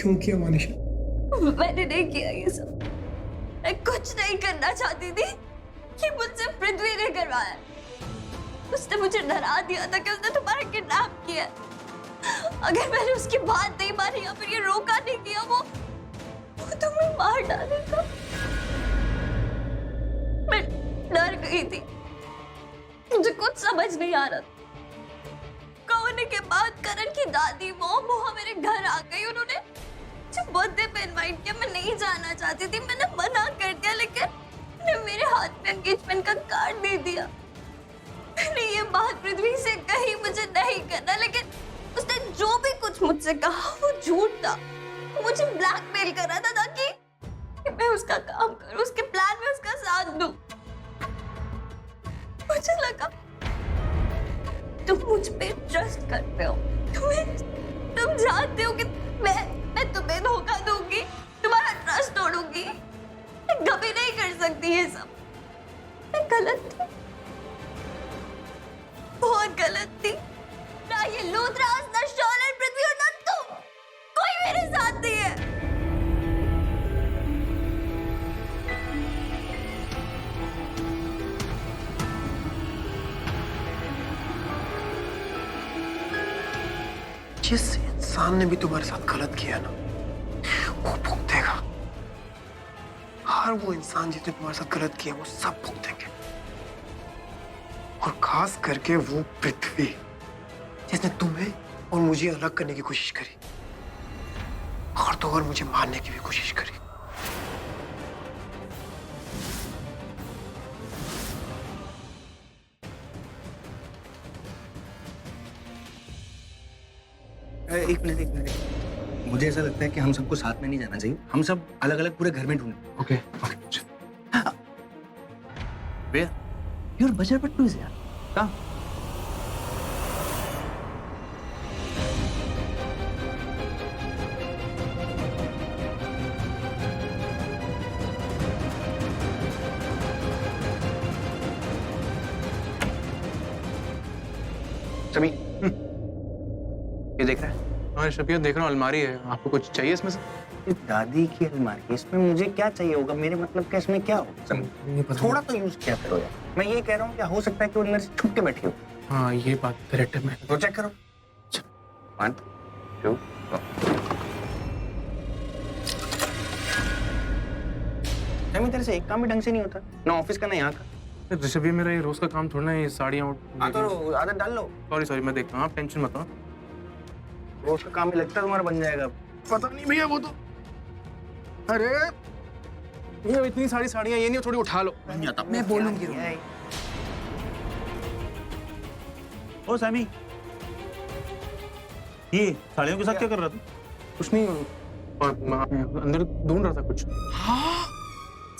क्यों किया मानिशा? मैंने नहीं किया ये सब। मैं कुछ नहीं करना चाहती थी। ये मुझसे पृथ्वी ने करवाया। उसने मुझे डरा दिया था कि उसने तुम्हारा किडनैप किया। अगर मैंने उसकी बात नहीं मानी या फिर ये रोका नहीं किया, वो तुम्हें मार डालेगा। मैं डर गई थी। मुझे कुछ समझ नहीं आ रहा था। होने के बाद करण की दादी मोहा मेरे घर आ गई। उन्होंने मुझे बर्थडे पे इनवाइट किया। मैं नहीं जाना चाहती थी। मैंने मना कर दिया, लेकिन उन्होंने मेरे हाथ में एंगेजमेंट का कार्ड दे दिया। मैंने ये बात पृथ्वी से कही मुझे नहीं करना, लेकिन उसने जो भी कुछ मुझसे कहा वो झूठ था। वो मुझे ब्लैकमेल कर रहा था ताकि मैं उसका काम करूं, उसके प्लान में उसका साथ दूं। मुझे लगा तुम मुझ पे ट्रस्ट करते हो। तुम जानते हो कि मैं तुम्हें धोखा दूंगी, तुम्हारा ट्रस्ट तोड़ूंगी। मैं कभी नहीं कर सकती ये सब। मैं गलत थी, बहुत गलत थी। ना ये लूथराज, ना शॉलन, पृथ्वी और ना तुम, कोई मेरे साथ नहीं है। जिस इंसान ने भी तुम्हारे साथ गलत किया ना, वो भुगतेगा। हर वो इंसान जिसने तुम्हारे साथ गलत किया, वो सब भुगतेंगे। और खास करके वो पृथ्वी, जिसने तुम्हें और मुझे अलग करने की कोशिश करी, और तो और मुझे मारने की भी कोशिश करी। एक मिनट। मुझे ऐसा लगता है कि हम सबको साथ में नहीं जाना चाहिए। हम सब अलग अलग पूरे घर में ढूंढें। Okay. Where? Your budget but is यार। कहाँ? सभी ये देख रहा है? हाँ शफिया, देख रहा हूँ अलमारी है। आपको कुछ चाहिए इसमें से? ये दादी की अलमारी है, इसमें मुझे क्या चाहिए होगा? मेरे मतलब क्या इसमें क्या होगा? नहीं पता। थोड़ा तो यूज किया करो यार। मैं ये कह रहा हूँ क्या हो सकता है कि वो अंदर से छुप के बैठी हो। हाँ ये बात करेक्ट है। मैं तो चेक करो। 1 2 तेरे से एक काम भी ढंग से नहीं होता, ना ऑफिस का ना यहाँ का। शफिया, मेरा ये रोज का काम थोड़ा ना, ये साड़ियाँ हाँ तो आदत डाल लो। सॉरी मैं देखता हूँ, आप टेंशन मत लो। रोज का काम भी लगता है तुम्हारा बन जाएगा। पता नहीं भैया, वो तो अरे ये इतनी सारी साड़ियाँ, ये नहीं थोड़ी उठा लो। मैं बोलूंगी। ओ सैमी, ये साड़ियों के साथ क्या कर रहा था? कुछ नहीं, अंदर ढूंढ रहा था कुछ। हाँ,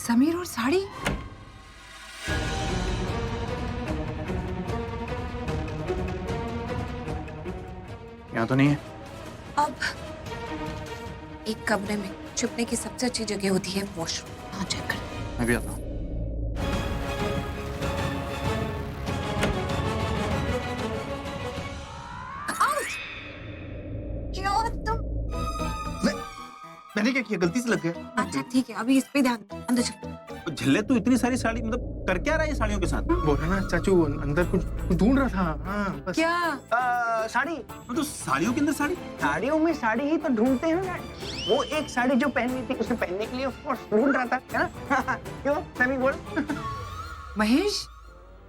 समीर और साड़ी। यहाँ तो नहीं है। अब एक कमरे में छुपने की सबसे अच्छी जगह होती है वॉशरूम। हाँ चेक कर। मैं भी आता हूँ। क्या तुम? मैंने क्या किया? गलती से लग गया। अच्छा ठीक है, अभी इस पे ध्यान दो। अंदर चलो। झल्ले तू इतनी सारी साड़ी मतलब कर क्या रहा है ये साड़ियों के साथ? बोला ना चाचू, अंदर कुछ ढूंढ रहा था। हाँ बस। क्या? साड़ी? तो साड़ियों के अंदर साड़ी? साड़ियों में साड़ी ही तो ढूंढते हैं ना। वो एक साड़ी जो पहननी थी, उसे पहनने के लिए ऑफ कोर्स ढूंढ रहा था, है ना? क्यों सभी बोल। महेश,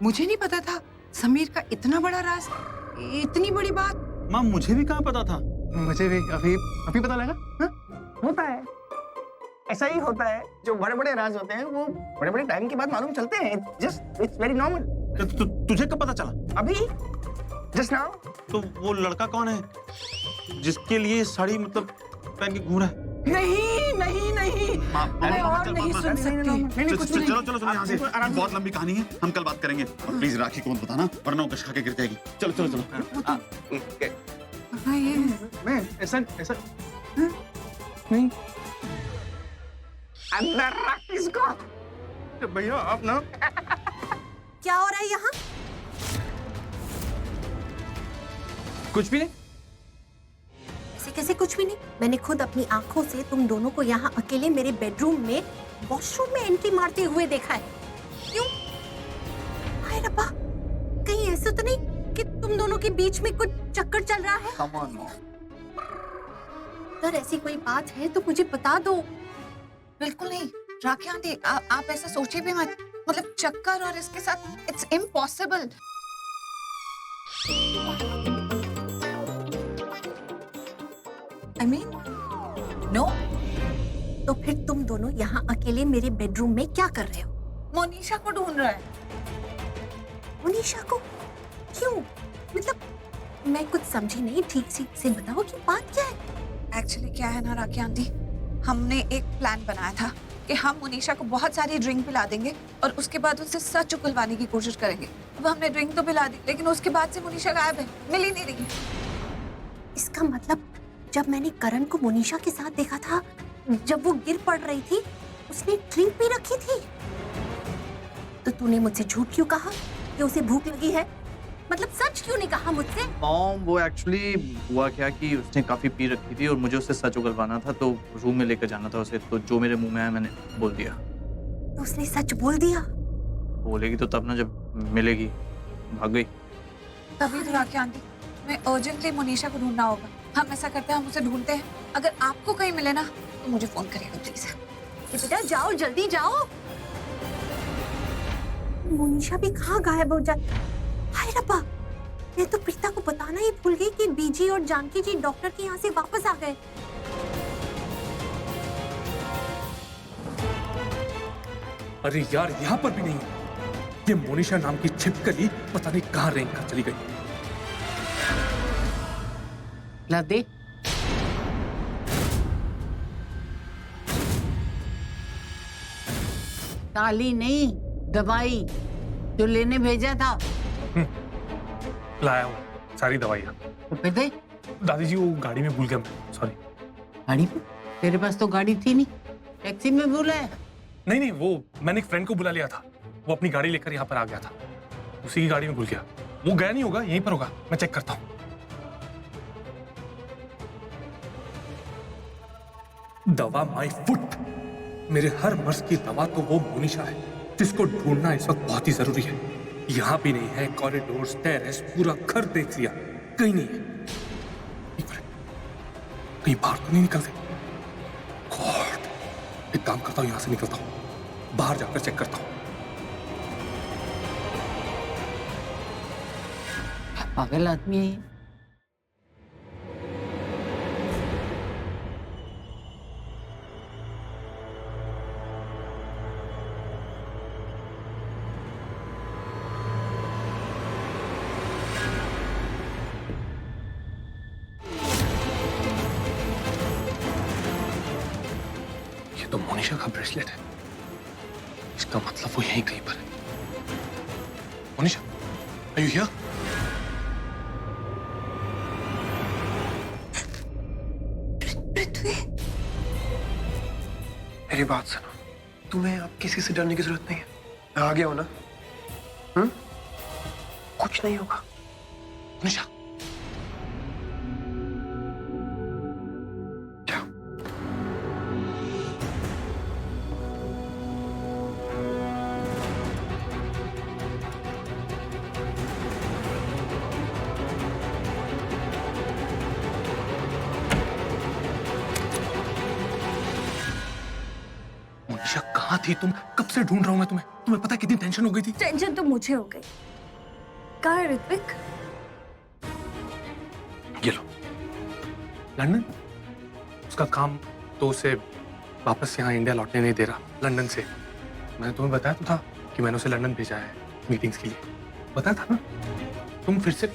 मुझे नहीं पता था समीर का इतना बड़ा राज, इतनी बड़ी बात। माँ मुझे भी कहाँ पता था। मुझे भी अभी पता लगा। हाँ? होता है, ऐसा ही होता है। जो बड़े बड़े राज होते हैं वो बड़े बड़े टाइम के बाद मालूम चलते हैं। Just it's very normal. तुझे कब पता चला? अभी जस्ट नाउ। तो वो लड़का कौन है जिसके लिए साड़ी मतलब पहन के घूम रहा है? नहीं नहीं नहीं, मैं और नहीं सुन सकती। चलो चलो चलो यहाँ से, बहुत लंबी कहानी है, हम कल बात करेंगे। और प्लीज राखी को मत बताना, वरना वो कश खा के गिर जाएगी। चलो चलो चलो। हाँ ये मैं ऐसा नहीं। अंदर रख इसको। भैया आप ना। क्या हो रहा है यहाँ? कुछ भी नहीं। ऐसे जैसे कुछ भी नहीं। मैंने खुद अपनी आंखों से तुम दोनों को यहाँ अकेले मेरे बेडरूम में वॉशरूम में एंट्री मारते हुए देखा है। क्यों? हाय रब्बा, कहीं ऐसा तो नहीं कि तुम दोनों के बीच में कुछ चक्कर चल रहा है? Come on, Mom. अगर ऐसी कोई बात है तो मुझे बता दो। बिल्कुल नहीं राखी आंटी, आप ऐसा सोचिए भी मत। मतलब चक्कर और इसके साथ it's impossible. I mean no. तो फिर तुम दोनों यहाँ अकेले मेरे बेडरूम में क्या कर रहे हो? मोनिशा को ढूंढ रहा है। मुनीषा को? क्यों? मतलब मैं कुछ समझी नहीं, ठीक से बताओ कि बात क्या है? एक्चुअली क्या है ना राखी आंटी, हमने एक प्लान बनाया था कि हम मोनिशा को बहुत सारी ड्रिंक पिला देंगे और उसके बाद उससे सच उगलवाने की कोशिश करेंगे। अब हमने ड्रिंक तो पिला दी, लेकिन उसके बाद से मोनिशा गायब है, मिल ही नहीं रही। इसका मतलब जब मैंने करण को मोनिशा के साथ देखा था, जब वो गिर पड़ रही थी, उसने ड्रिंक भी रखी थी। तो तूने मुझसे झूठ क्यों कहा कि उसे भूख लगी है? मतलब सच क्यों नहीं कहा मुझसे? मॉम, वो एक्चुअली हुआ क्या कि उसने काफी पी रखी थी और मुझे उससे सच उगलवाना था, तो रूम में लेकर जाना था उसे। तो जो मेरे मुंह में आया मैंने बोल दिया। तो उसने सच बोल दिया? बोलेगी तो तब ना, जब मिलेगी। भाग गई। तभी तो राखी आंटी, मैं अर्जेंटली मोनिशा को ढूंढना होगा। हम ऐसा करते हैं, हम उसे ढूंढते हैं। अगर आपको कहीं मिले ना तो मुझे फोन करिएगा प्लीज। बेटा जाओ, जल्दी जाओ। मोनिशा भी कहाँ गायब हो जाए? हाय रब्बा, मैं तो प्रीता को बताना ही भूल गई कि बीजी और जानकी जी डॉक्टर के यहाँ से वापस आ गए। अरे यार, यहाँ पर भी नहीं है। ये मोनिशा नाम की छिपकली पता नहीं कहाँ रेंग कर चली गई। ला दे। ताली नहीं, दवाई जो लेने भेजा था। लाया हूँ सारी दवाइयाँ। तो फिर दे। दादी जी, वो गाड़ी में भूल गया मैं, सॉरी। गाड़ी में? तेरे पास तो गाड़ी थी नहीं, टैक्सी में भूला है? नहीं, वो मैंने एक फ्रेंड को बुला लिया था, वो अपनी गाड़ी लेकर यहाँ पर आ गया था, उसी की गाड़ी में भूल गया। वो गया नहीं होगा, यहीं पर होगा, मैं चेक करता हूँ। दवा माय फुट, मेरे हर मर्ज की दवा तो वो मोनिशा है, जिसको ढूंढना इस वक्त बहुत ही जरूरी है। यहाँ भी नहीं है, कॉरिडोर, टेरेस, पूरा घर देख लिया, कहीं नहीं है। कहीं बाहर तो नहीं निकलते? गॉड, एक काम करता हूँ, यहाँ से निकलता हूँ, बाहर जाकर चेक करता हूँ। पागल आदमी है ये। तो मोनिशा का ब्रेसलेट है, इसका मतलब वो यहीं कहीं पर है। Monisha, are you here? Prithvi, मेरी बात सुनो, तुम्हें अब किसी से डरने की जरूरत नहीं है। मैं आ गया हूं ना। कुछ नहीं होगा। मोनिशा, कहाँ थी तुम? कब से ढूंढ रहा हूं मैं तुम्हें। तुम्हें पता है कितनी टेंशन हो गई थी? टेंशन तो मुझे हो गई। कहाँ है ऋत्विक? ये लो, लंदन। उसका काम तो उसे वापस यहाँ इंडिया लौटने नहीं दे रहा, लंदन से। मैंने तुम्हें बताया तो था कि मैंने उसे लंदन भेजा है मीटिंग्स के लिए, बताया था ना? तुम फिर से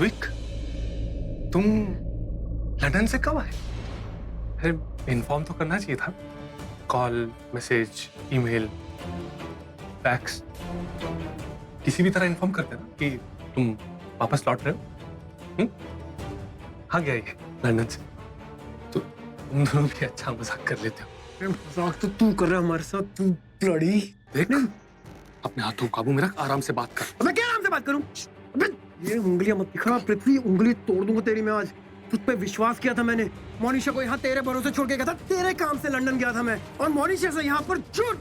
ऋत्विक, तुम लंदन से कब आए? अरे इन्फॉर्म तो करना चाहिए था। कॉल, मैसेज, ईमेल, फैक्स, किसी भी तरह इन्फॉर्म कर देना कि तुम वापस लौट रहे हो। आ गया ये लंदन से, तो तुम दोनों भी अच्छा मजाक कर लेते हो। मजाक तो तू कर रहा है हमारे साथ, तू ब्लडी। देख अपने हाथों को काबू में रख, आराम से बात कर। मैं क्या आराम से बात करूं? अबे ये उंगलियां मत दिखा पृथ्वी, उंगली तोड़ दूंगा तेरी मैं आज। तुझ पे विश्वास किया था मैंने, मोनिशा को यहाँ तेरे भरोसे छोड़ के गया था, तेरे काम से लंदन गया था मैं, और मोनिशा से यहाँ पर झूठ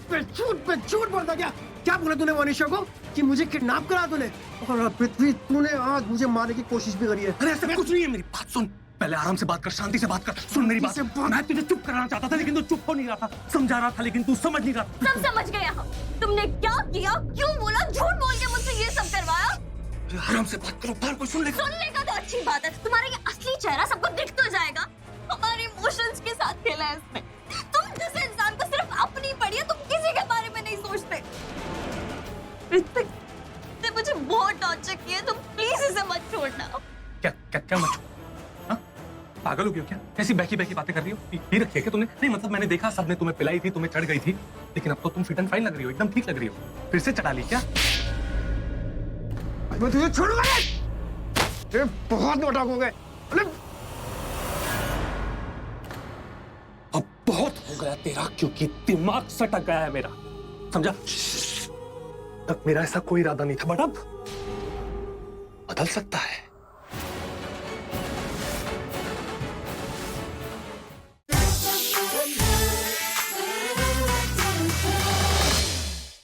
बोलता गया। क्या बोला तूने मोनिशा को कि मुझे किडनैप करा तूने? और पृथ्वी तूने आज मुझे मारने की कोशिश भी करी है। अरे ऐसा कुछ नहीं है, मेरी बात सुन, पहले आराम से बात कर, शांति से बात कर। सुन मेरी बात, मैं तुझे चुप कराना चाहता था लेकिन तू चुप हो नहीं रहा था, समझा रहा था लेकिन तू समझ नहीं रहा था। सब समझ गए हम। तुमने क्या किया, क्यों बोला, झूठ बोल के मुझसे ये सब करवाया? आराम से बात करो, बाहर कोई सुन लेगा। सुनने का तो अच्छी बात है, तुम्हारा ये असली चेहरा सबको दिख तो जाएगा। हमारे इमोशंस के साथ खेला है इसमें। तुम जैसे इंसान को सिर्फ अपनी पड़ी है, तुम किसी के बारे में नहीं सोचते। तुमने मुझे बहुत टॉर्चर किया, तुम प्लीज इसे मत छोड़ना। क्या क्या क्या मत छोड़, हाँ? पागल हो गई हो क्या? कैसी बहकी बहकी बातें कर रही हो? पी रखी है क्या तुमने? नहीं मतलब मैंने देखा सबने तुम्हें पिलाई थी, तुम्हें चढ़ गई थी, लेकिन अब तो तुम फिट एंड फाइन लग रही हो, एकदम ठीक लग रही हो। फिर से चढ़ा ली क्या? मैं तुझे छोड़ूंगा नहीं। ये बहुत नौटंक हो गए। अब बहुत हो गया तेरा, क्योंकि दिमाग सटक गया है मेरा, समझा? तक मेरा ऐसा कोई इरादा नहीं था, बट अब बदल सकता है।